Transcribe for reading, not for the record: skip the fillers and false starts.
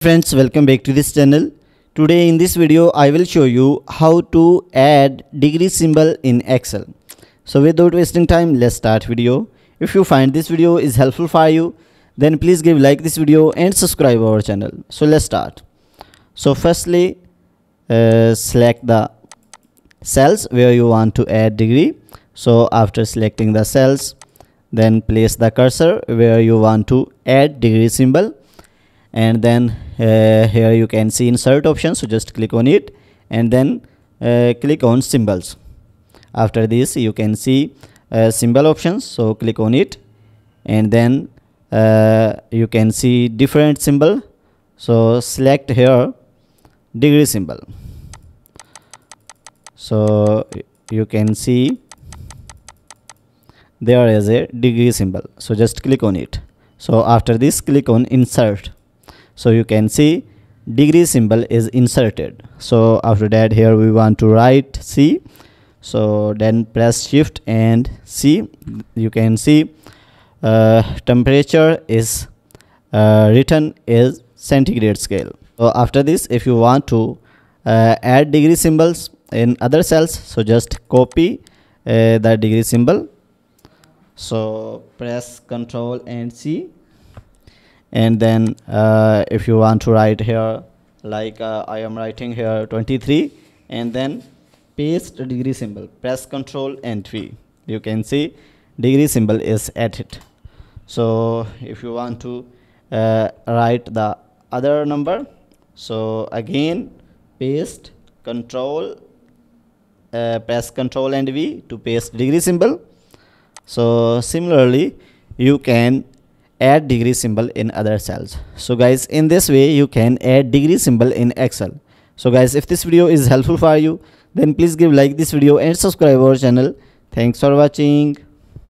Friends, welcome back to this channel. Today in this video I will show you how to add degree symbol in Excel. So without wasting time, let's start video. If you find this video is helpful for you, then please give like this video and subscribe our channel. So let's start. So firstly, select the cells where you want to add degree. So after selecting the cells, then place the cursor where you want to add degree symbol, and then here you can see insert option, so just click on it and then click on symbols. After this you can see symbol options, so click on it and then you can see different symbol, so select here degree symbol. So you can see there is a degree symbol, so just click on it. So after this click on insert, so you can see degree symbol is inserted. So after that here we want to write C, so then press shift and C. You can see temperature is written is centigrade scale. So after this, if you want to add degree symbols in other cells, so just copy the degree symbol, so press Ctrl and C, and then if you want to write here like I am writing here 23, and then paste the degree symbol, press Ctrl and V. You can see degree symbol is added. So if you want to write the other number, so again paste Ctrl, press Ctrl and V to paste degree symbol. So similarly you can add degree symbol in other cells. So guys, in this way you can add degree symbol in Excel. So guys, if this video is helpful for you, then please give like this video and subscribe our channel. Thanks for watching.